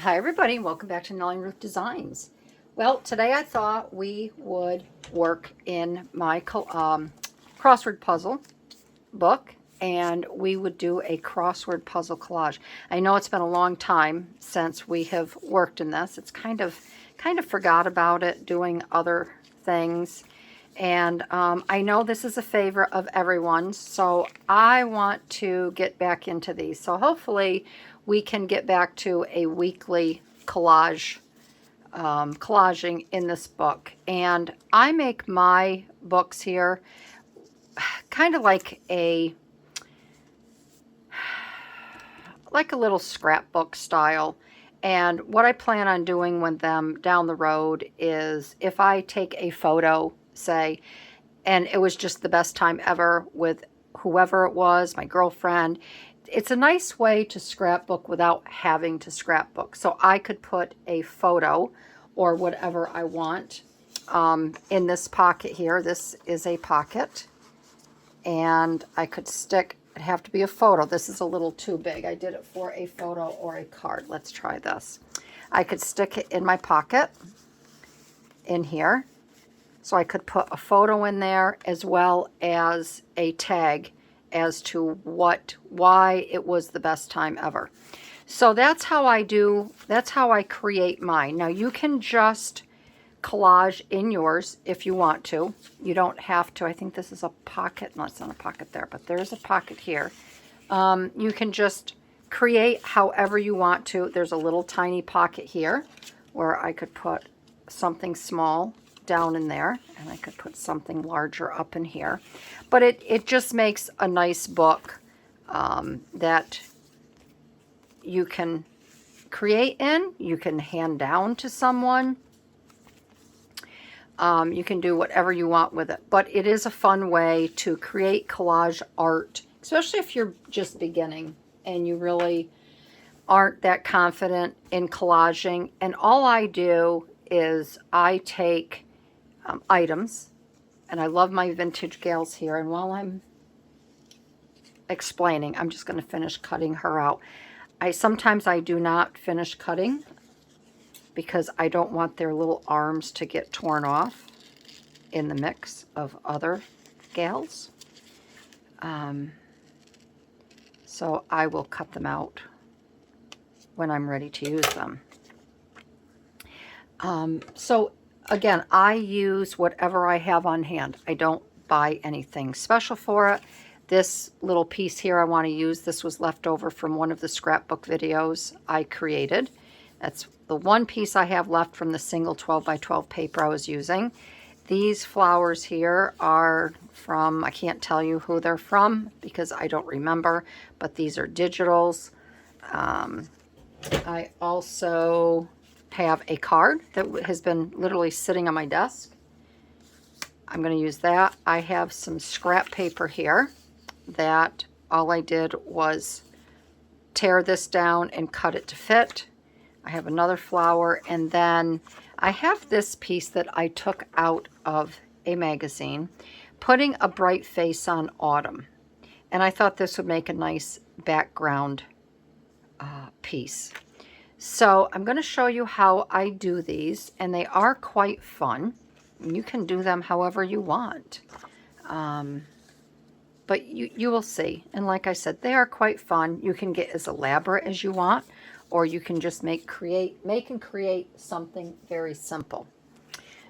Hi everybody, welcome back to Nellie and Ruth Designs. Well, today I thought we would work in my crossword puzzle book, and we would do a crossword puzzle collage. I know it's been a long time since we have worked in this. It's kind of forgot about it, doing other things. And I know this is a favorite of everyone's, so I want to get back into these. So hopefully we can get back to a weekly collaging in this book. And I make my books here kind of like a little scrapbook style. And what I plan on doing with them down the road is, if I take a photo, say, and it was just the best time ever with whoever it was, my girlfriend, it's a nice way to scrapbook without having to scrapbook. So I could put a photo or whatever I want in this pocket here. This is a pocket, and I could stick, it'd have to be a photo. This is a little too big. I did it for a photo or a card. Let's try this. I could stick it in my pocket in here. So I could put a photo in there as well as a tag as to why it was the best time ever. So that's how I create mine. Now you can just collage in yours if you want to. You don't have to. I think this is a pocket. No, it's not a pocket there, but there's a pocket here. You can just create however you want to. There's a little tiny pocket here where I could put something small down in there, and I could put something larger up in here. But it just makes a nice book that you can create in, you can hand down to someone. You can do whatever you want with it. But it is a fun way to create collage art, especially if you're just beginning and you really aren't that confident in collaging. And all I do is I take items, and I love my vintage gals here, and while I'm explaining, I'm just going to finish cutting her out. Sometimes I do not finish cutting because I don't want their little arms to get torn off in the mix of other gals. So I will cut them out when I'm ready to use them. So again, I use whatever I have on hand. I don't buy anything special for it. This little piece here I want to use. This was left over from one of the scrapbook videos I created. That's the one piece I have left from the single 12 by 12 paper I was using. These flowers here are from, I can't tell you who they're from because I don't remember, but these are digitals. I also have a card that has been literally sitting on my desk. I'm going to use that. I have some scrap paper here that all I did was tear this down and cut it to fit. I have another flower, and then I have this piece that I took out of a magazine, putting a bright face on autumn. And I thought this would make a nice background piece. So I'm going to show you how I do these, and they are quite fun. You can do them however you want, but you will see. And like I said, they are quite fun. You can get as elaborate as you want, or you can just make and create something very simple.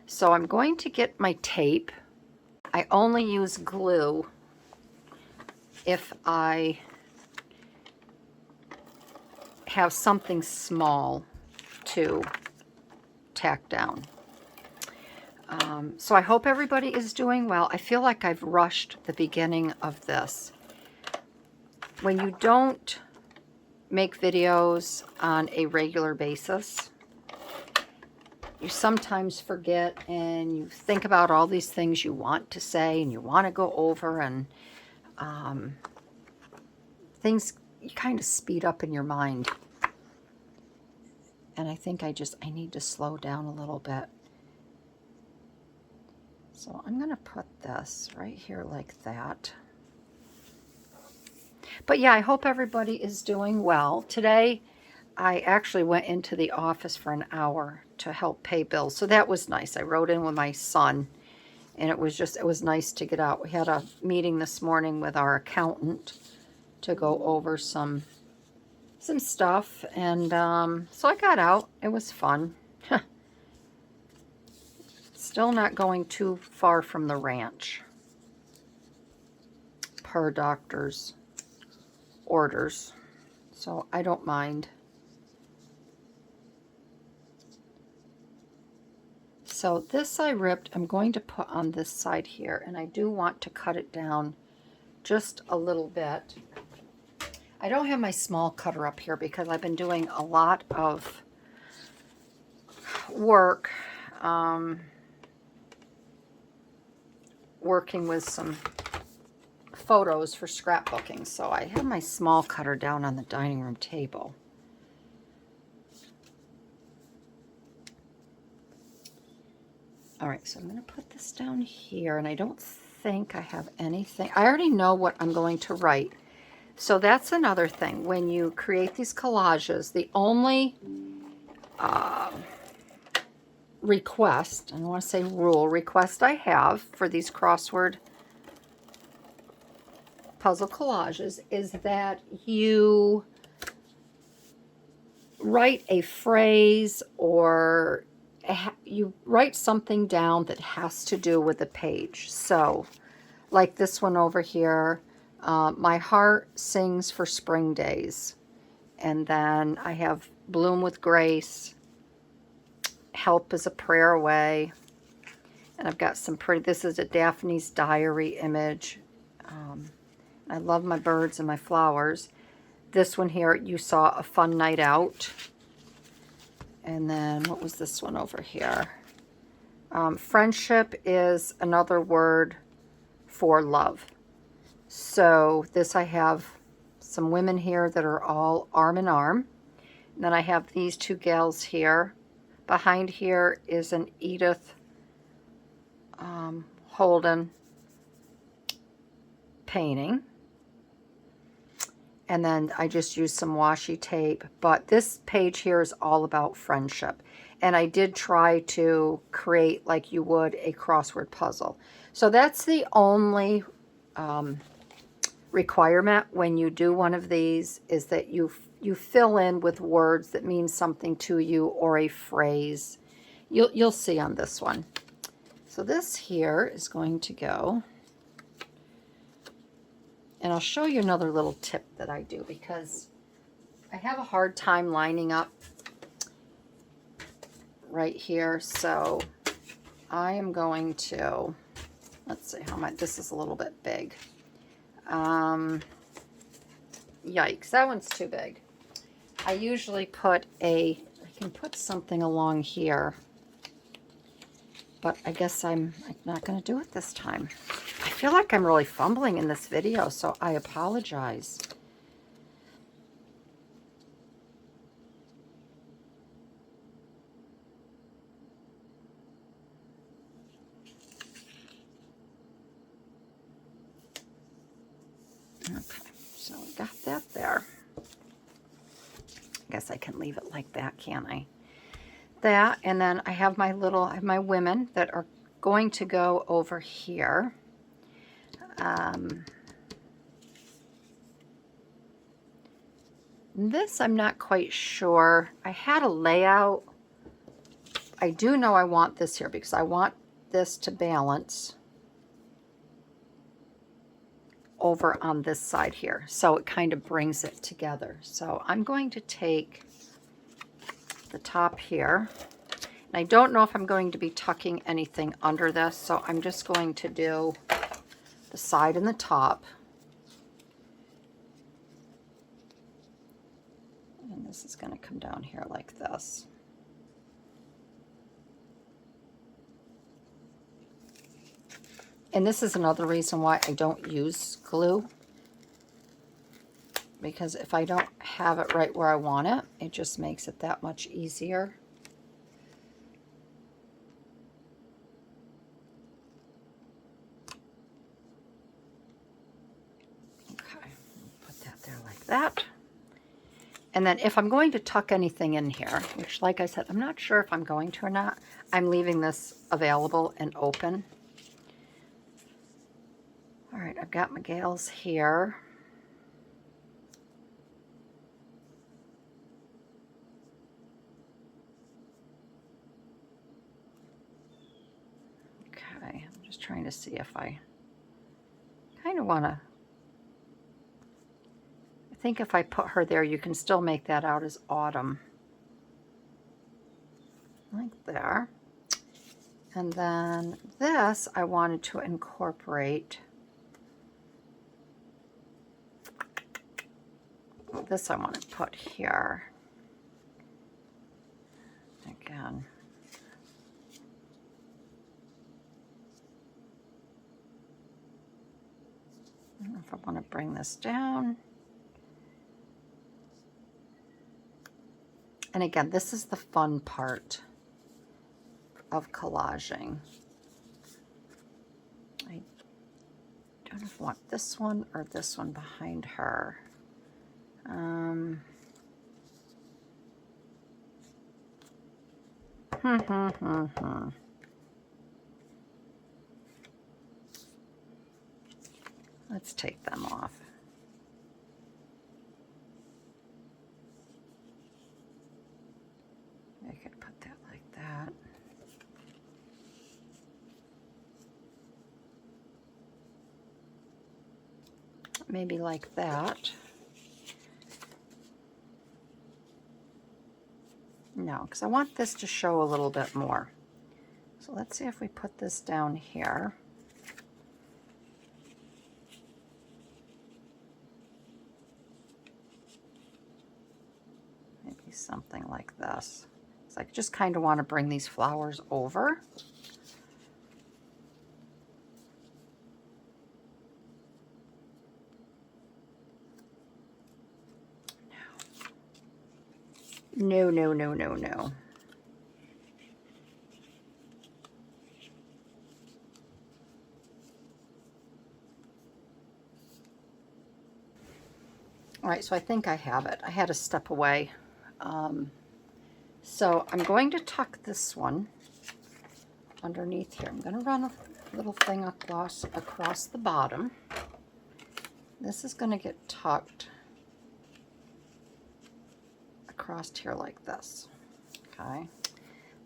So I'm going to get my tape. I only use glue if I have something small to tack down. So I hope everybody is doing well. I feel like I've rushed the beginning of this. When you don't make videos on a regular basis, you sometimes forget, and you think about all these things you want to say and you want to go over, and things you kind of speed up in your mind. And I think I need to slow down a little bit. So I'm going to put this right here like that. But yeah, I hope everybody is doing well. Today I actually went into the office for an hour to help pay bills. So that was nice. I rode in with my son, and it was nice to get out. We had a meeting this morning with our accountant to go over some stuff, and so I got out. It was fun. Still not going too far from the ranch, per doctor's orders, so I don't mind. So this I ripped, I'm going to put on this side here, and I do want to cut it down just a little bit. I don't have my small cutter up here because I've been doing a lot of work, working with some photos for scrapbooking. So I have my small cutter down on the dining room table. All right, so I'm going to put this down here, and I don't think I have anything. I already know what I'm going to write. So that's another thing. When you create these collages, the only request, I don't want to say rule, request I have for these crossword puzzle collages is that you write a phrase, or you write something down that has to do with the page. So like this one over here, my heart sings for spring days. And then I have bloom with grace, help is a prayer away. And I've got some pretty, this is a Daphne's diary image. I love my birds and my flowers. This one here, you saw a fun night out. And then what was this one over here? Friendship is another word for love. So this, I have some women here that are all arm in arm. And then I have these two gals here. Behind here is an Edith Holden painting. And then I just used some washi tape. But this page here is all about friendship. And I did try to create like you would a crossword puzzle. So that's the only requirement when you do one of these, is that you fill in with words that mean something to you, or a phrase. You'll see on this one. So this here is going to go. And I'll show you another little tip that I do, because I have a hard time lining up right here. So I am going to, let's see how much, this is a little bit big. Yikes, that one's too big. I usually put I can put something along here, but I guess I'm not going to do it this time. I feel like I'm really fumbling in this video, so I apologize. Okay, so we got that there. I guess I can leave it like that, can't I? That, and then I have my women that are going to go over here. This I'm not quite sure. I had a layout. I do know I want this here because I want this to balance over on this side here. So it kind of brings it together. So I'm going to take the top here. And I don't know if I'm going to be tucking anything under this, so I'm just going to do the side and the top. And this is going to come down here like this. And this is another reason why I don't use glue, because if I don't have it right where I want it, it just makes it that much easier. Okay, put that there like that. And then if I'm going to tuck anything in here, which like I said, I'm not sure if I'm going to or not, I'm leaving this available and open. All right, I've got my gales here. Okay, I'm just trying to see if I kind of want to, I think if I put her there, you can still make that out as autumn. Like there. And then this I wanted to incorporate. Well, this I want to put here. Again. I don't know if I want to bring this down. And again, this is the fun part of collaging. I don't know if I want this one or this one behind her. Let's take them off. I could put that like that. Maybe like that. No, because I want this to show a little bit more. So let's see if we put this down here. Maybe something like this. So I just kind of want to bring these flowers over. No, no, no, no, no. All right, so I think I have it. I had to step away. So I'm going to tuck this one underneath here. I'm going to run a little thing across the bottom. This is going to get tucked across here like this. Okay.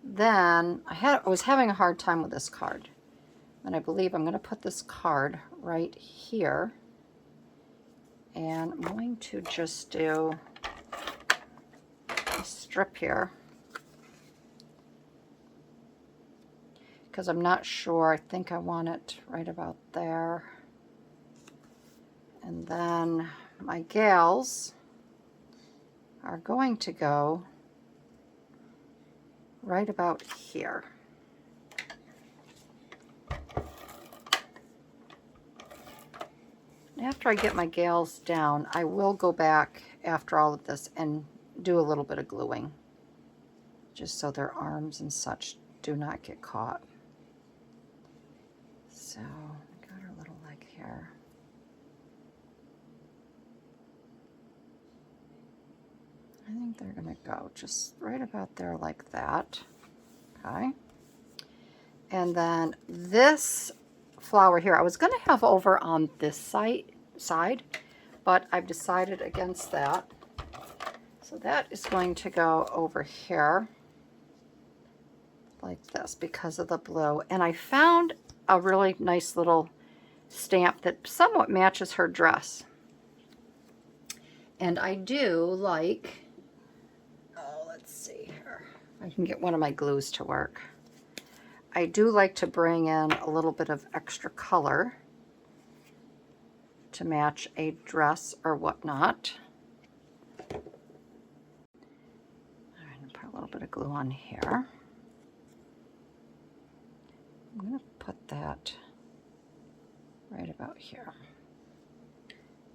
Then I was having a hard time with this card. And I believe I'm going to put this card right here. And I'm going to just do a strip here. Because I'm not sure. I think I want it right about there. And then my gals are going to go right about here. After I get my gales down, I will go back after all of this and do a little bit of gluing, just so their arms and such do not get caught. So I got her little leg here. I think they're going to go just right about there like that. Okay. And then this flower here, I was going to have over on this side, but I've decided against that. So that is going to go over here like this because of the blue. And I found a really nice little stamp that somewhat matches her dress. And I do like, oh, let's see here. I can get one of my glues to work. I do like to bring in a little bit of extra color to match a dress or whatnot. I'm going to put a little bit of glue on here. I'm going to put that right about here.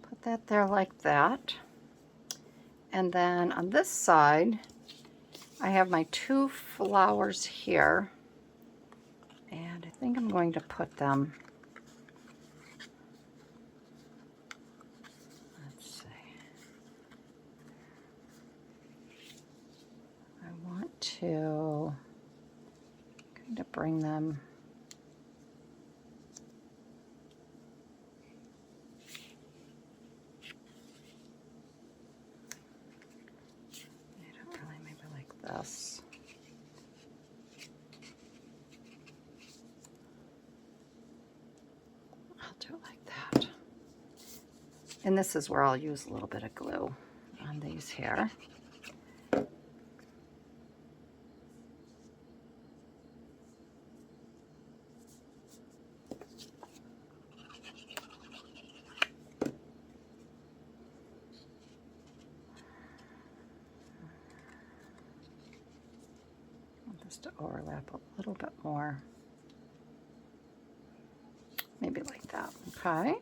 Put that there like that. And then on this side, I have my two flowers here. And I think I'm going to put them, let's see. to kind of bring them this. I'll do it like that. And this is where I'll use a little bit of glue on these here. Just to overlap a little bit more. Maybe like that, okay?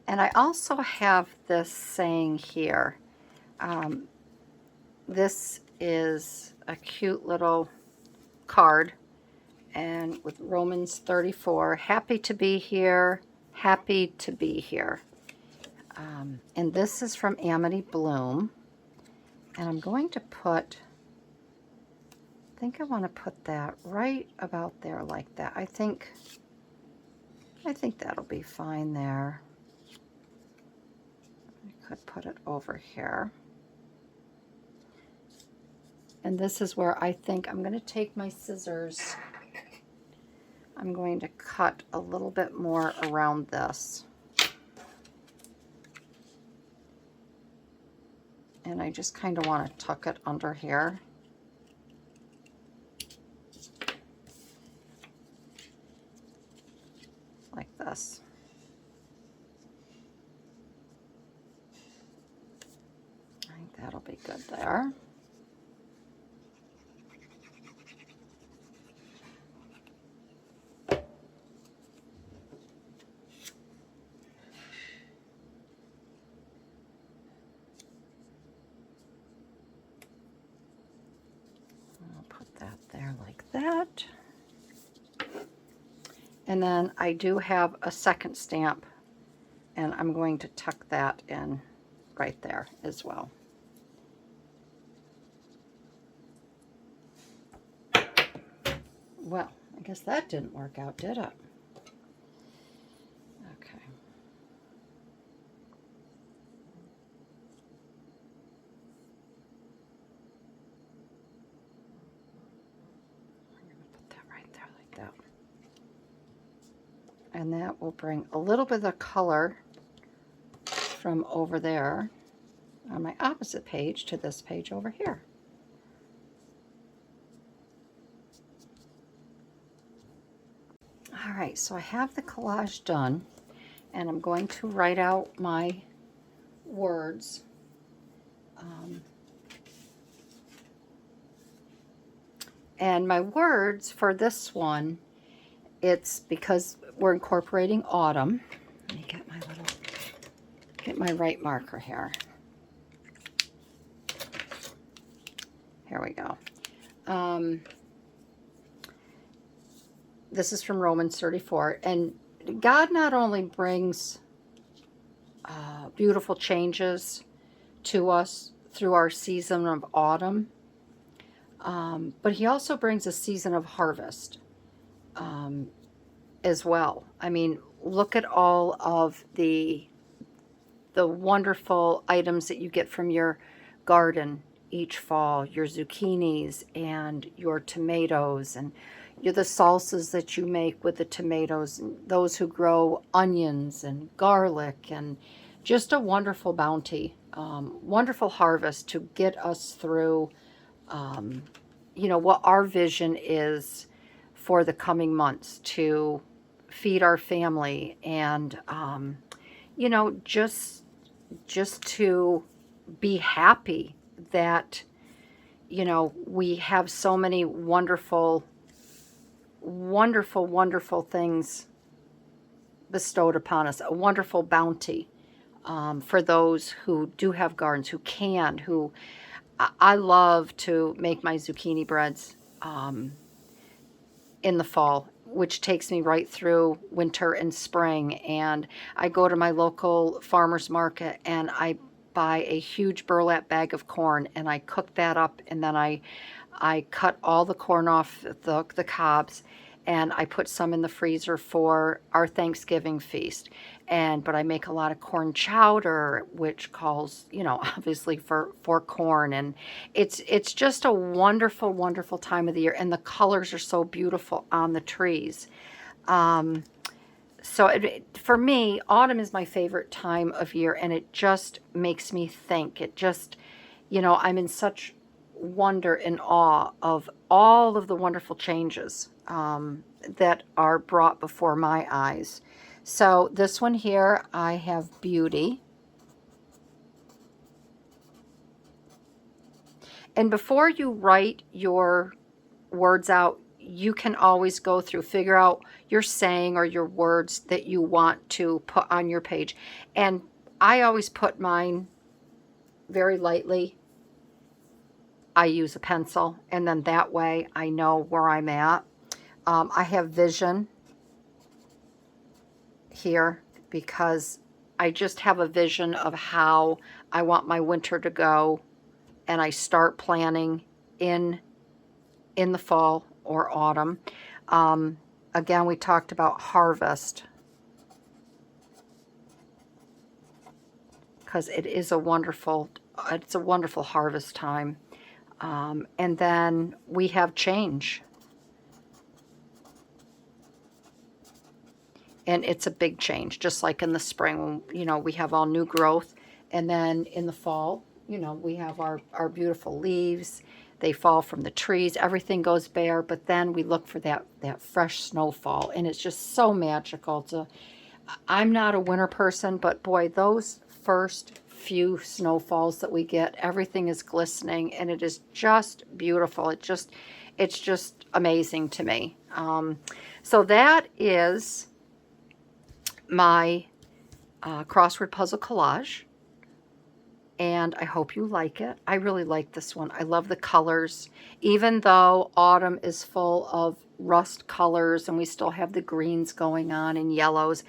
And I also have this saying here. This is a cute little card, and with Romans 34, happy to be here, happy to be here. And this is from Amity Bloom. And I'm going to put, I think I want to put that right about there like that. I think that'll be fine there. I could put it over here. And this is where I think I'm going to take my scissors. I'm going to cut a little bit more around this. And I just kind of want to tuck it under here. Like this. I think that'll be good there. There like that. And then I do have a second stamp, and I'm going to tuck that in right there as well. Well, I guess that didn't work out, did it? Okay. And that will bring a little bit of color from over there on my opposite page to this page over here. All right, so I have the collage done, and I'm going to write out my words. And my words for this one, it's because we're incorporating autumn. Let me get my right marker here. Here we go. This is from Romans 34. And God not only brings beautiful changes to us through our season of autumn, but he also brings a season of harvest as well. I mean, look at all of the wonderful items that you get from your garden each fall, your zucchinis and your tomatoes, and the salsas that you make with the tomatoes, and those who grow onions and garlic, and just a wonderful bounty, wonderful harvest to get us through, what our vision is for the coming months, to feed our family, and, just to be happy that, we have so many wonderful, wonderful, wonderful things bestowed upon us, a wonderful bounty for those who do have gardens, who can, who, I love to make my zucchini breads in the fall, which takes me right through winter and spring. And I go to my local farmer's market and I buy a huge burlap bag of corn, and I cook that up, and then I cut all the corn off the cobs, and I put some in the freezer for our Thanksgiving feast. But I make a lot of corn chowder, which calls, obviously for corn, and it's just a wonderful, wonderful time of the year, and the colors are so beautiful on the trees. So for me, autumn is my favorite time of year, and it just makes me think. It just, I'm in such wonder and awe of all of the wonderful changes that are brought before my eyes. So this one here, I have Beauty. And before you write your words out, you can always go through, figure out your saying or your words that you want to put on your page. And I always put mine very lightly. I use a pencil, and then that way I know where I'm at. I have vision here because I just have a vision of how I want my winter to go, and I start planning in the fall or autumn. Again, we talked about harvest because it's a wonderful harvest time. And then we have change. And it's a big change, just like in the spring, we have all new growth. And then in the fall, we have our beautiful leaves. They fall from the trees. Everything goes bare, but then we look for that fresh snowfall, and it's just so magical. I'm not a winter person, but boy, those first few snowfalls that we get, everything is glistening, and it is just beautiful. It's just amazing to me. So that is my crossword puzzle collage, and I hope you like it. I really like this one. I love the colors. Even though autumn is full of rust colors and we still have the greens going on and yellows,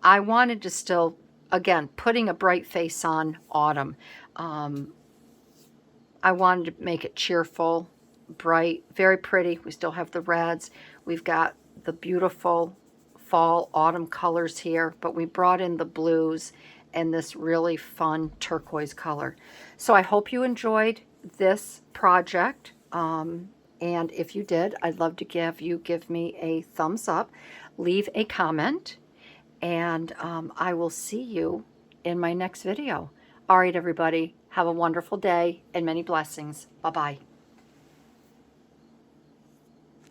I wanted to still, again, putting a bright face on autumn. I wanted to make it cheerful, bright, very pretty. We still have the reds. We've got the beautiful fall autumn colors here, but we brought in the blues and this really fun turquoise color. So I hope you enjoyed this project. And if you did, I'd love to give me a thumbs up, leave a comment, and I will see you in my next video. All right, everybody, have a wonderful day and many blessings. Bye-bye.